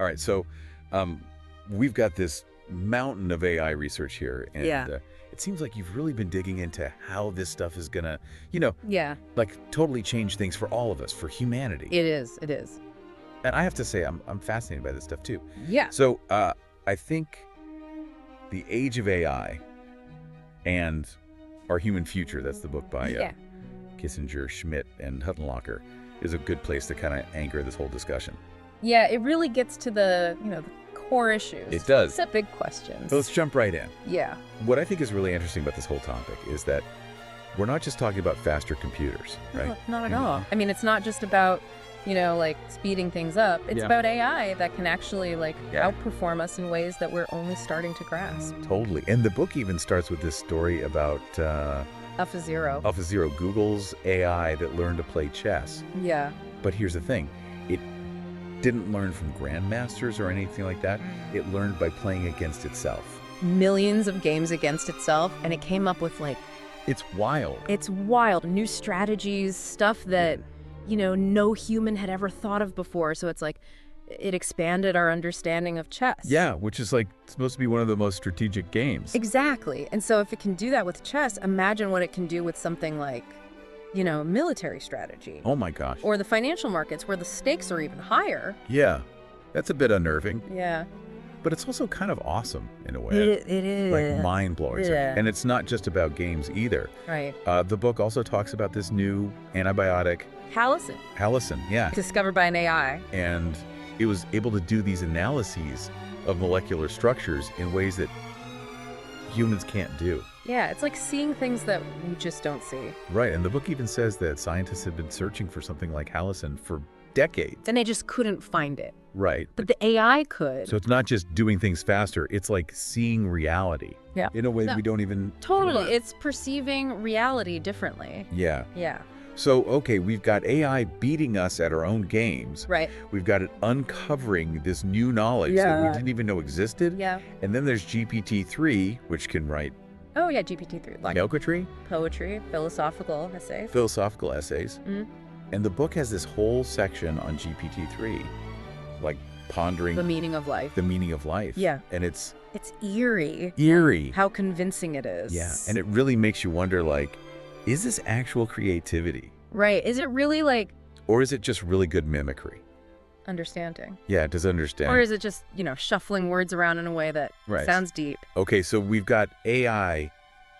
All right, so we've got this mountain of AI research here, and it seems like you've really been digging into how this stuff is gonna, like totally change things for all of us, for humanity. It is. And I have to say, I'm fascinated by this stuff too. Yeah. So I think The Age of AI and Our Human Future, that's the book by Kissinger, Schmidt, and Huttenlocher, is a good place to kind of anchor this whole discussion. Yeah, it really gets to the, the core issues. It does. It's the big questions. So let's jump right in. Yeah. What I think is really interesting about this whole topic is that we're not just talking about faster computers, right? No, not at all. I mean, it's not just about, like speeding things up. It's about AI that can actually outperform us in ways that we're only starting to grasp. Totally. And the book even starts with this story about AlphaZero. AlphaZero, Google's AI that learned to play chess. Yeah. But here's the thing. It didn't learn from grandmasters or anything like that. It learned by playing against itself. Millions of games against itself, and it came up with It's wild. It's wild. New strategies, stuff that, no human had ever thought of before. So it's it expanded our understanding of chess. Yeah, which is supposed to be one of the most strategic games. Exactly. And so if it can do that with chess, imagine what it can do with something like, military strategy. Oh my gosh. Or the financial markets where the stakes are even higher. Yeah, that's a bit unnerving. Yeah. But it's also kind of awesome in a way. It is. Mind-blowing. Yeah. And it's not just about games either. Right. The book also talks about this new antibiotic. Hallicin, yeah. Discovered by an AI. And it was able to do these analyses of molecular structures in ways that humans can't do. Yeah, it's like seeing things that we just don't see. Right, and the book even says that scientists have been searching for something like hallicin for decades. And they just couldn't find it. Right. But the AI could. So it's not just doing things faster, it's like seeing reality. Yeah. In a way that we don't even... Totally, it's perceiving reality differently. Yeah. Yeah. So, okay, we've got AI beating us at our own games. Right. We've got it uncovering this new knowledge that we didn't even know existed. Yeah. And then there's GPT-3, which can write... Oh, yeah, GPT-3. Poetry, philosophical essays. Philosophical essays. Mm-hmm. And the book has this whole section on GPT-3, pondering... The meaning of life. The meaning of life. Yeah. And it's... It's eerie. Eerie. How convincing it is. Yeah, and it really makes you wonder, is this actual creativity? Right. Is it really Or is it just really good mimicry? Understanding. Yeah, does understand. Or is it just, shuffling words around in a way that sounds deep? Okay, so we've got AI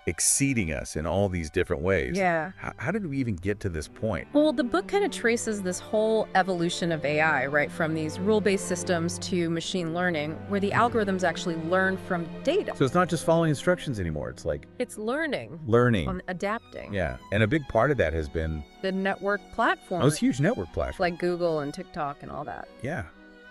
exceeding us in all these different ways. Yeah. How did we even get to this point? Well, the book kind of traces this whole evolution of AI, right? From these rule-based systems to machine learning, where the algorithms actually learn from data. So it's not just following instructions anymore. It's It's learning. Learning. Adapting. Yeah. And a big part of that has been... the network platform. Those huge network platforms. Like Google and TikTok and all that. Yeah.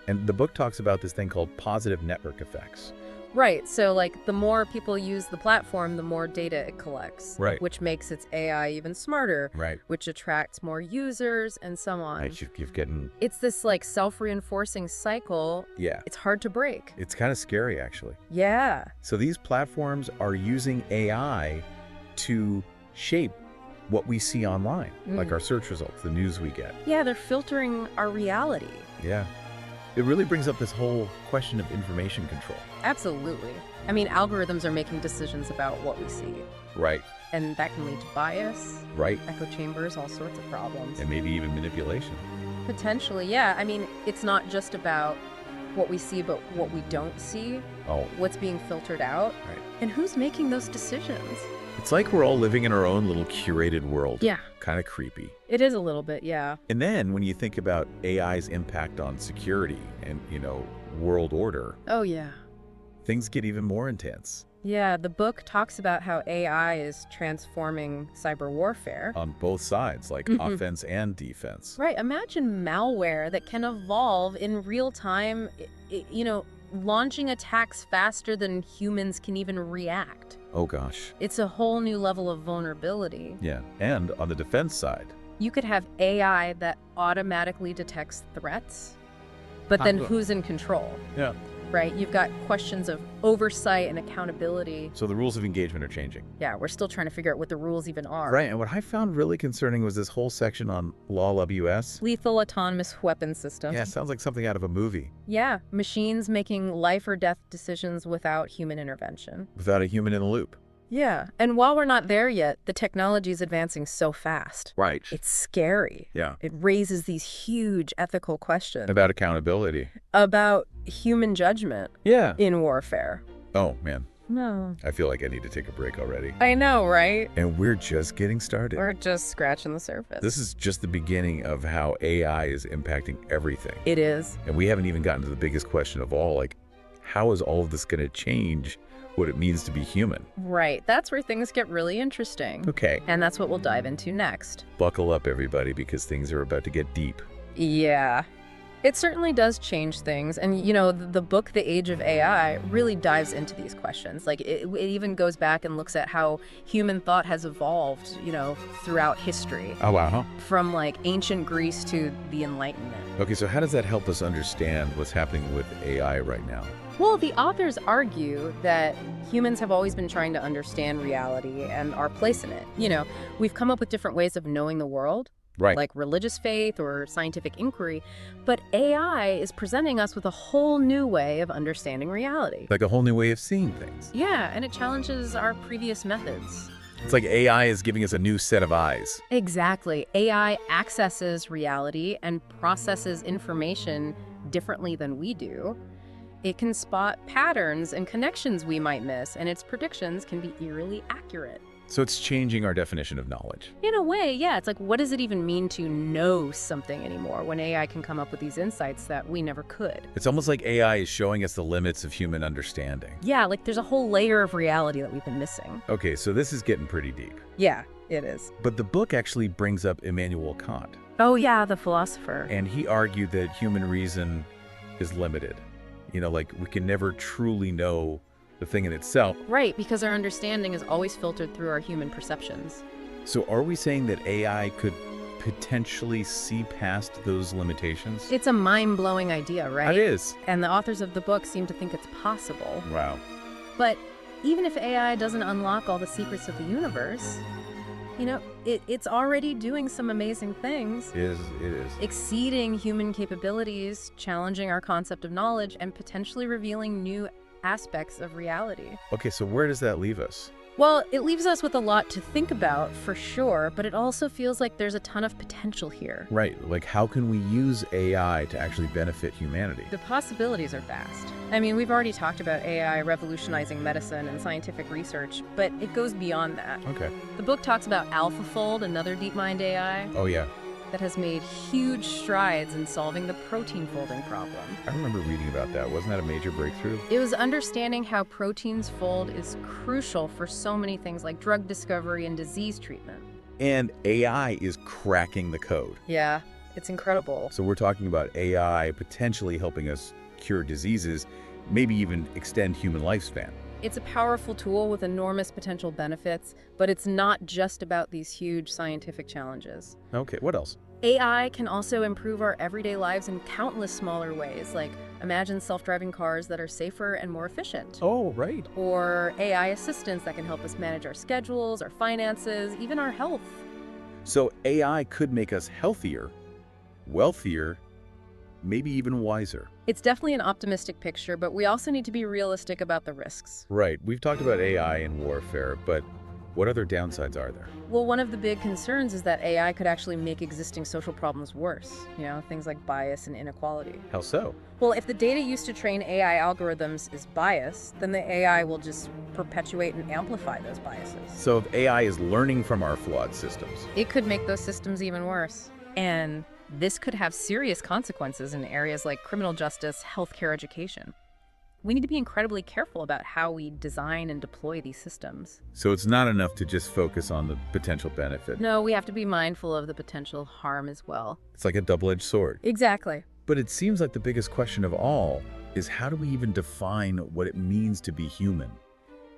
And the book talks about this thing called positive network effects. Right. So, the more people use the platform, the more data it collects. Right. Which makes its AI even smarter. Right. Which attracts more users and so on. You've getting... It's this, self-reinforcing cycle. Yeah. It's hard to break. It's kind of scary, actually. Yeah. So these platforms are using AI to shape what we see online, like our search results, the news we get. Yeah, they're filtering our reality. Yeah. It really brings up this whole question of information control. Absolutely. I mean, algorithms are making decisions about what we see. Right. And that can lead to bias. Right. Echo chambers, all sorts of problems. And maybe even manipulation. Potentially, yeah. I mean, it's not just about what we see, but what we don't see. Oh. What's being filtered out. Right. And who's making those decisions? It's like we're all living in our own little curated world. Yeah. Kind of creepy. It is a little bit, yeah. And then when you think about AI's impact on security and, world order. Oh, yeah. Things get even more intense. Yeah, the book talks about how AI is transforming cyber warfare. On both sides, offense and defense. Right. Imagine malware that can evolve in real time, launching attacks faster than humans can even react. Oh, gosh. It's a whole new level of vulnerability. Yeah. And on the defense side. You could have AI that automatically detects threats, but then who's in control? Yeah. right? You've got questions of oversight and accountability. So the rules of engagement are changing. Yeah, we're still trying to figure out what the rules even are. Right, and what I found really concerning was this whole section on LAWS. Lethal autonomous weapon systems. Yeah, it sounds like something out of a movie. Yeah, machines making life or death decisions without human intervention. Without a human in the loop. Yeah, and while we're not there yet, the technology is advancing so fast. Right. It's scary. Yeah. It raises these huge ethical questions. About accountability. About human judgment. Yeah. In warfare. Oh, man. No. I feel like I need to take a break already. I know, right? And we're just getting started. We're just scratching the surface. This is just the beginning of how AI is impacting everything. It is. And we haven't even gotten to the biggest question of all, like, how is all of this going to change what it means to be human? Right. That's where things get really interesting. Okay. And that's what we'll dive into next. Buckle up, everybody, because things are about to get deep. Yeah. It certainly does change things. And, you know, the book, The Age of AI, really dives into these questions. Like, it even goes back and looks at how human thought has evolved, you know, throughout history. Oh, wow, huh? From, like, ancient Greece to the Enlightenment. Okay, so how does that help us understand what's happening with AI right now? Well, the authors argue that humans have always been trying to understand reality and our place in it. You know, we've come up with different ways of knowing the world. Right. Like religious faith or scientific inquiry, but AI is presenting us with a whole new way of understanding reality. Like a whole new way of seeing things. Yeah, and it challenges our previous methods. It's like AI is giving us a new set of eyes. Exactly. AI accesses reality and processes information differently than we do. It can spot patterns and connections we might miss, and its predictions can be eerily accurate. So it's changing our definition of knowledge. In a way, yeah. It's like, what does it even mean to know something anymore when AI can come up with these insights that we never could? It's almost like AI is showing us the limits of human understanding. Yeah, like there's a whole layer of reality that we've been missing. Okay, so this is getting pretty deep. Yeah, it is. But the book actually brings up Immanuel Kant. Oh yeah, the philosopher. And he argued that human reason is limited. You know, like we can never truly know the thing in itself. Right, because our understanding is always filtered through our human perceptions. So are we saying that AI could potentially see past those limitations? It's a mind-blowing idea, right? It is. And the authors of the book seem to think it's possible. Wow. But even if AI doesn't unlock all the secrets of the universe, you know, it's already doing some amazing things. It is. Exceeding human capabilities, challenging our concept of knowledge, and potentially revealing new aspects of reality. Okay, so where does that leave us? Well, it leaves us with a lot to think about, for sure, but it also feels like there's a ton of potential here. Right, like how can we use AI to actually benefit humanity? The possibilities are vast. I mean, we've already talked about AI revolutionizing medicine and scientific research, but it goes beyond that. Okay. The book talks about AlphaFold, another DeepMind AI. Oh, yeah. That has made huge strides in solving the protein folding problem. I remember reading about that. Wasn't that a major breakthrough? It was understanding how proteins fold is crucial for so many things like drug discovery and disease treatment. And AI is cracking the code. Yeah, it's incredible. So we're talking about AI potentially helping us cure diseases, maybe even extend human lifespan. It's a powerful tool with enormous potential benefits, but it's not just about these huge scientific challenges. Okay, what else? AI can also improve our everyday lives in countless smaller ways, like imagine self-driving cars that are safer and more efficient. Oh, right. Or AI assistants that can help us manage our schedules, our finances, even our health. So AI could make us healthier, wealthier, maybe even wiser. It's definitely an optimistic picture, but we also need to be realistic about the risks. Right. We've talked about AI in warfare, but what other downsides are there? Well, one of the big concerns is that AI could actually make existing social problems worse. You know, things like bias and inequality. How so? Well, if the data used to train AI algorithms is biased, then the AI will just perpetuate and amplify those biases. So if AI is learning from our flawed systems, it could make those systems even worse. And this could have serious consequences in areas like criminal justice, healthcare, education. We need to be incredibly careful about how we design and deploy these systems. So it's not enough to just focus on the potential benefit. No, we have to be mindful of the potential harm as well. It's like a double-edged sword. Exactly. But it seems like the biggest question of all is how do we even define what it means to be human?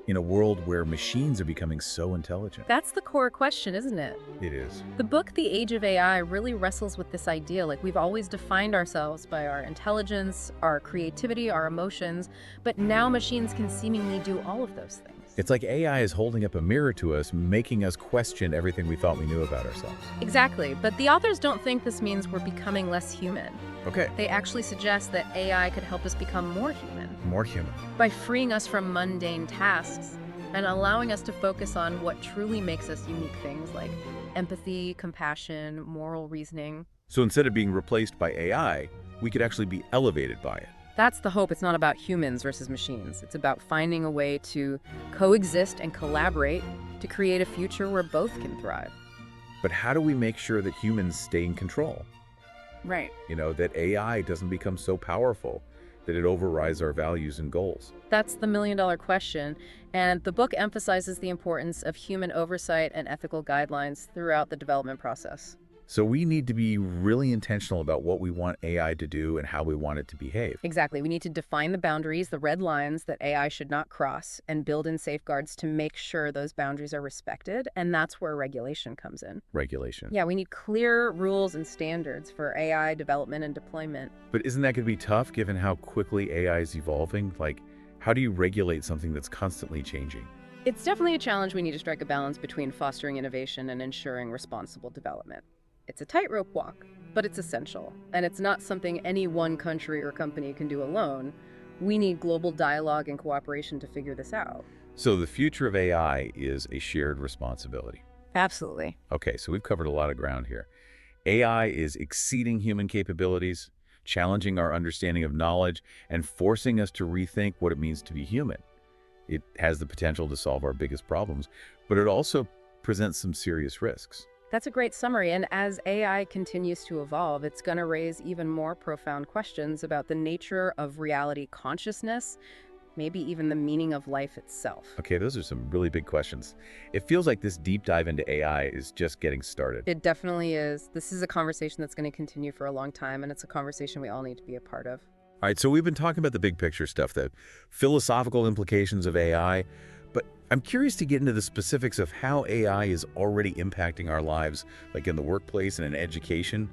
in a world where machines are becoming so intelligent? That's the core question, isn't it? It is. The book, The Age of AI, really wrestles with this idea. Like, we've always defined ourselves by our intelligence, our creativity, our emotions, but now machines can seemingly do all of those things. It's like AI is holding up a mirror to us, making us question everything we thought we knew about ourselves. Exactly, but the authors don't think this means we're becoming less human. Okay. They actually suggest that AI could help us become more human More human. by freeing us from mundane tasks and allowing us to focus on what truly makes us unique, things like empathy, compassion, moral reasoning. So instead of being replaced by AI, we could actually be elevated by it. That's the hope. It's not about humans versus machines. It's about finding a way to coexist and collaborate to create a future where both can thrive. But how do we make sure that humans stay in control? Right. That AI doesn't become so powerful that it overrides our values and goals. That's the million-dollar question, and the book emphasizes the importance of human oversight and ethical guidelines throughout the development process. So we need to be really intentional about what we want AI to do and how we want it to behave. Exactly. We need to define the boundaries, the red lines that AI should not cross, and build in safeguards to make sure those boundaries are respected, and that's where regulation comes in. Regulation. Yeah, we need clear rules and standards for AI development and deployment. But isn't that going to be tough given how quickly AI is evolving? Like, how do you regulate something that's constantly changing? It's definitely a challenge. We need to strike a balance between fostering innovation and ensuring responsible development. It's a tightrope walk, but it's essential, and it's not something any one country or company can do alone. We need global dialogue and cooperation to figure this out. So the future of AI is a shared responsibility. Absolutely. Okay, so we've covered a lot of ground here. AI is exceeding human capabilities, challenging our understanding of knowledge, and forcing us to rethink what it means to be human. It has the potential to solve our biggest problems, but it also presents some serious risks. That's a great summary, and as AI continues to evolve, it's going to raise even more profound questions about the nature of reality consciousness, maybe even the meaning of life itself. Okay, those are some really big questions. It feels like this deep dive into AI is just getting started. It definitely is. This is a conversation that's going to continue for a long time, and it's a conversation we all need to be a part of. All right, so we've been talking about the big picture stuff, the philosophical implications of AI, but I'm curious to get into the specifics of how AI is already impacting our lives, like in the workplace and in education.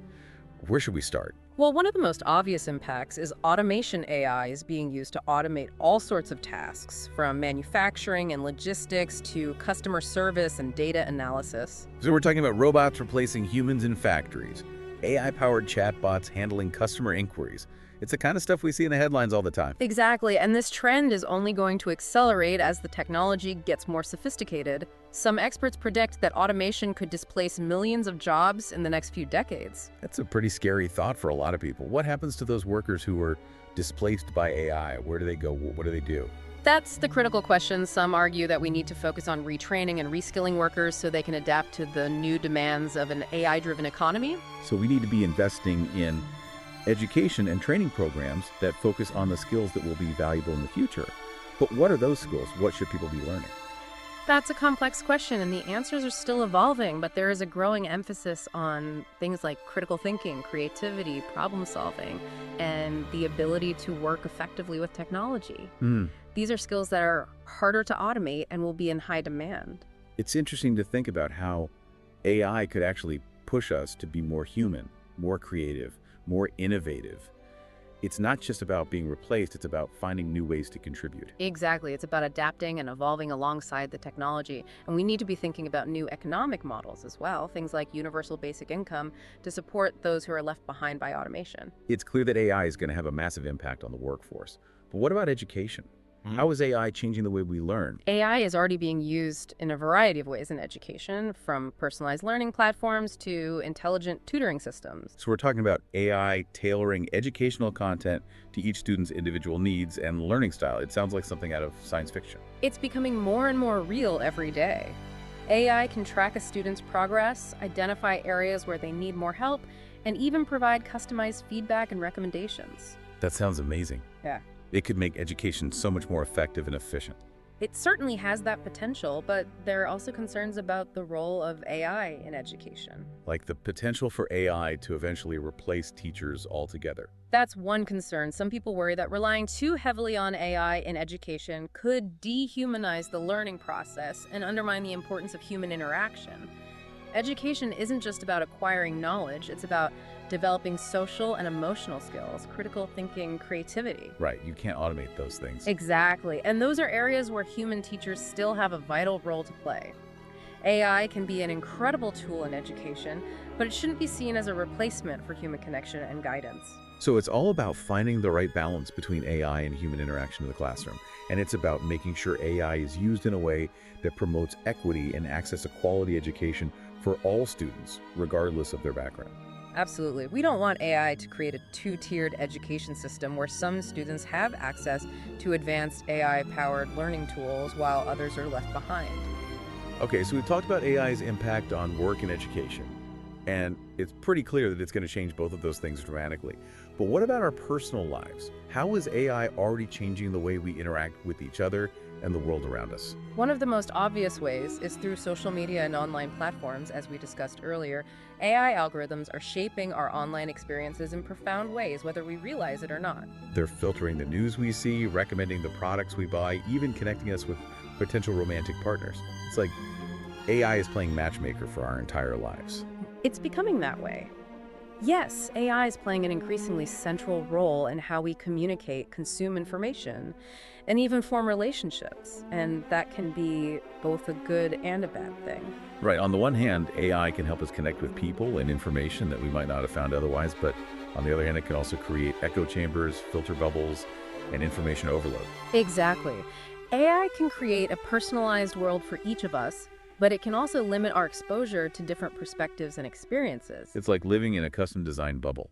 Where should we start? Well, one of the most obvious impacts is automation. AI is being used to automate all sorts of tasks, from manufacturing and logistics to customer service and data analysis. So we're talking about robots replacing humans in factories, AI-powered chatbots handling customer inquiries. It's the kind of stuff we see in the headlines all the time. Exactly, and this trend is only going to accelerate as the technology gets more sophisticated. Some experts predict that automation could displace millions of jobs in the next few decades. That's a pretty scary thought for a lot of people. What happens to those workers who were displaced by AI? Where do they go? What do they do? That's the critical question. Some argue that we need to focus on retraining and reskilling workers so they can adapt to the new demands of an AI-driven economy. So we need to be investing in education and training programs that focus on the skills that will be valuable in the future. But what are those skills? What should people be learning? That's a complex question, and the answers are still evolving, but there is a growing emphasis on things like critical thinking, creativity, problem solving, and the ability to work effectively with technology. These are skills that are harder to automate and will be in high demand. It's interesting to think about how AI could actually push us to be more human, more creative, more innovative. It's not just about being replaced, it's about finding new ways to contribute. Exactly. It's about adapting and evolving alongside the technology. And we need to be thinking about new economic models as well, things like universal basic income to support those who are left behind by automation. It's clear that AI is going to have a massive impact on the workforce. But what about education? How is AI changing the way we learn? AI is already being used in a variety of ways in education, from personalized learning platforms to intelligent tutoring systems. So we're talking about AI tailoring educational content to each student's individual needs and learning style. It sounds like something out of science fiction. It's becoming more and more real every day. AI can track a student's progress, identify areas where they need more help, and even provide customized feedback and recommendations. That sounds amazing. Yeah. It could make education so much more effective and efficient. It certainly has that potential, but there are also concerns about the role of AI in education. Like the potential for AI to eventually replace teachers altogether. That's one concern. Some people worry that relying too heavily on AI in education could dehumanize the learning process and undermine the importance of human interaction. Education isn't just about acquiring knowledge, it's about developing social and emotional skills, critical thinking, creativity. Right, you can't automate those things. Exactly, and those are areas where human teachers still have a vital role to play. AI can be an incredible tool in education, but it shouldn't be seen as a replacement for human connection and guidance. So it's all about finding the right balance between AI and human interaction in the classroom. And it's about making sure AI is used in a way that promotes equity and access to quality education for all students, regardless of their background. Absolutely. We don't want AI to create a two-tiered education system where some students have access to advanced AI-powered learning tools while others are left behind. Okay, so we've talked about AI's impact on work and education. And it's pretty clear that it's going to change both of those things dramatically. But what about our personal lives? How is AI already changing the way we interact with each other and the world around us? One of the most obvious ways is through social media and online platforms, as we discussed earlier. AI algorithms are shaping our online experiences in profound ways, whether we realize it or not. They're filtering the news we see, recommending the products we buy, even connecting us with potential romantic partners. It's like AI is playing matchmaker for our entire lives. It's becoming that way. Yes, AI is playing an increasingly central role in how we communicate, consume information, and even form relationships. And that can be both a good and a bad thing. Right. On the one hand, AI can help us connect with people and information that we might not have found otherwise. But on the other hand, it can also create echo chambers, filter bubbles, and information overload. Exactly. AI can create a personalized world for each of us, but it can also limit our exposure to different perspectives and experiences. It's like living in a custom-designed bubble.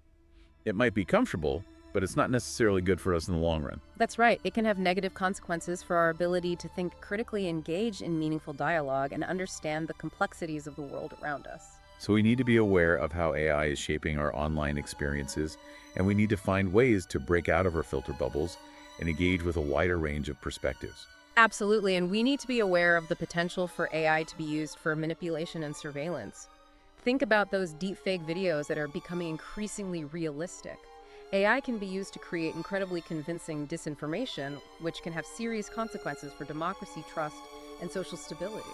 It might be comfortable, but it's not necessarily good for us in the long run. That's right. It can have negative consequences for our ability to think critically, engage in meaningful dialogue, and understand the complexities of the world around us. So we need to be aware of how AI is shaping our online experiences, and we need to find ways to break out of our filter bubbles and engage with a wider range of perspectives. Absolutely, and we need to be aware of the potential for AI to be used for manipulation and surveillance. Think about those deepfake videos that are becoming increasingly realistic. AI can be used to create incredibly convincing disinformation, which can have serious consequences for democracy, trust, and social stability.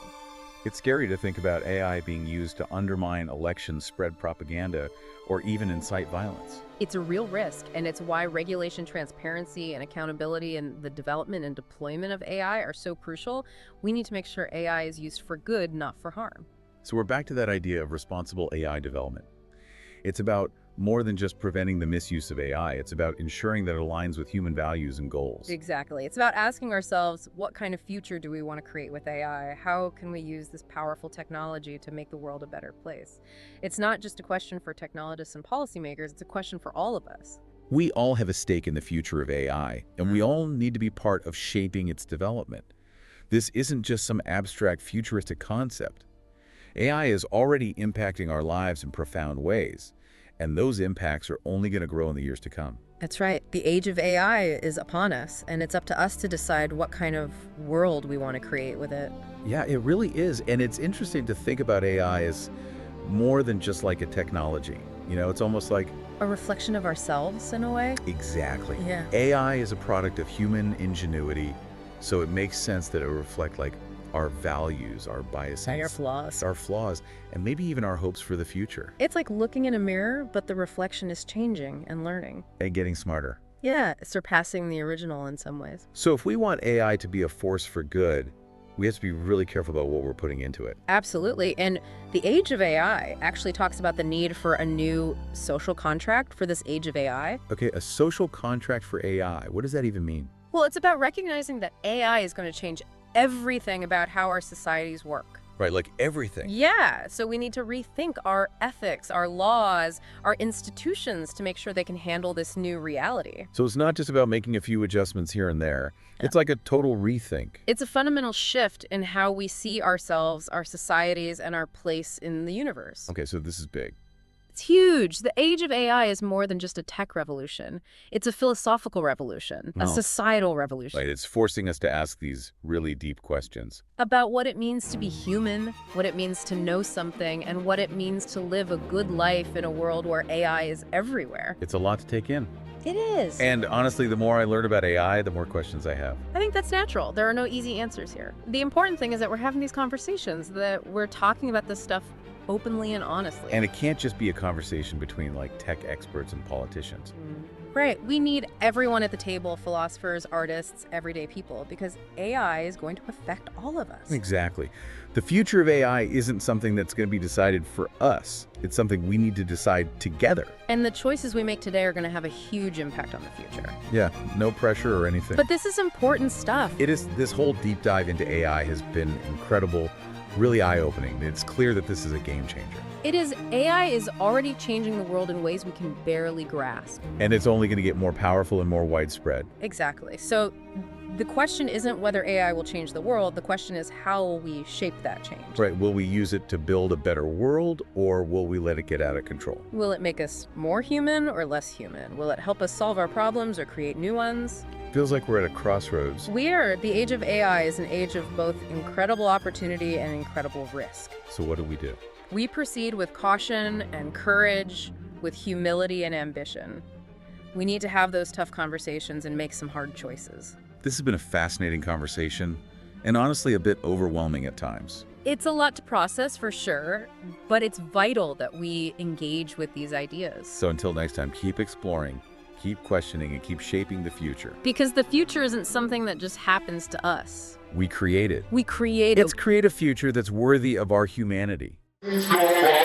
It's scary to think about AI being used to undermine elections, spread propaganda, or even incite violence. It's a real risk, and it's why regulation, transparency, and accountability in the development and deployment of AI are so crucial. We need to make sure AI is used for good, not for harm. So we're back to that idea of responsible AI development. It's about more than just preventing the misuse of AI. It's about ensuring that it aligns with human values and goals. Exactly. It's about asking ourselves, what kind of future do we want to create with AI? How can we use this powerful technology to make the world a better place? It's not just a question for technologists and policymakers, it's a question for all of us. We all have a stake in the future of AI, and we all need to be part of shaping its development. This isn't just some abstract futuristic concept. AI is already impacting our lives in profound ways, and those impacts are only going to grow in the years to come. That's right. The age of AI is upon us, and it's up to us to decide what kind of world we want to create with it. Yeah, it really is. And it's interesting to think about AI as more than just like a technology. You know, it's almost like a reflection of ourselves in a way. Exactly. Yeah. AI is a product of human ingenuity, so it makes sense that it will reflect like our values, our biases, our flaws, and maybe even our hopes for the future. It's like looking in a mirror, but the reflection is changing and learning. And getting smarter. Yeah, surpassing the original in some ways. So if we want AI to be a force for good, we have to be really careful about what we're putting into it. Absolutely. And the age of AI actually talks about the need for a new social contract for this age of AI. Okay, a social contract for AI. What does that even mean? Well, it's about recognizing that AI is going to change everything about how our societies work. Right, like everything. Yeah, so we need to rethink our ethics, our laws, our institutions to make sure they can handle this new reality. So it's not just about making a few adjustments here and there. It's like a total rethink. It's a fundamental shift in how we see ourselves, our societies, and our place in the universe. Okay, so this is big. It's huge. The age of AI is more than just a tech revolution. It's a philosophical revolution, a societal revolution. Right, it's forcing us to ask these really deep questions. About what it means to be human, what it means to know something, and what it means to live a good life in a world where AI is everywhere. It's a lot to take in. It is. And honestly, the more I learn about AI, the more questions I have. I think that's natural. There are no easy answers here. The important thing is that we're having these conversations, that we're talking about this stuff openly and honestly. And it can't just be a conversation between like tech experts and politicians. Right. We need everyone at the table, philosophers, artists, everyday people, because AI is going to affect all of us. Exactly. The future of AI isn't something that's going to be decided for us. It's something we need to decide together. And the choices we make today are going to have a huge impact on the future. Yeah, no pressure or anything. But this is important stuff. It is. This whole deep dive into AI has been incredible, really eye-opening. It's clear that this is a game changer. It is. AI is already changing the world in ways we can barely grasp. And it's only going to get more powerful and more widespread. Exactly. So the question isn't whether AI will change the world. The question is how will we shape that change? Right. Will we use it to build a better world, or will we let it get out of control? Will it make us more human or less human? Will it help us solve our problems or create new ones? Feels like we're at a crossroads. The age of AI is an age of both incredible opportunity and incredible risk. So what do we do? We proceed with caution and courage, with humility and ambition. We need to have those tough conversations and make some hard choices. This has been a fascinating conversation, and honestly a bit overwhelming at times. It's a lot to process for sure, but it's vital that we engage with these ideas. So until next time, keep exploring, keep questioning, and keep shaping the future. Because the future isn't something that just happens to us. We create it. We create it. Let's create a future that's worthy of our humanity. Yeah.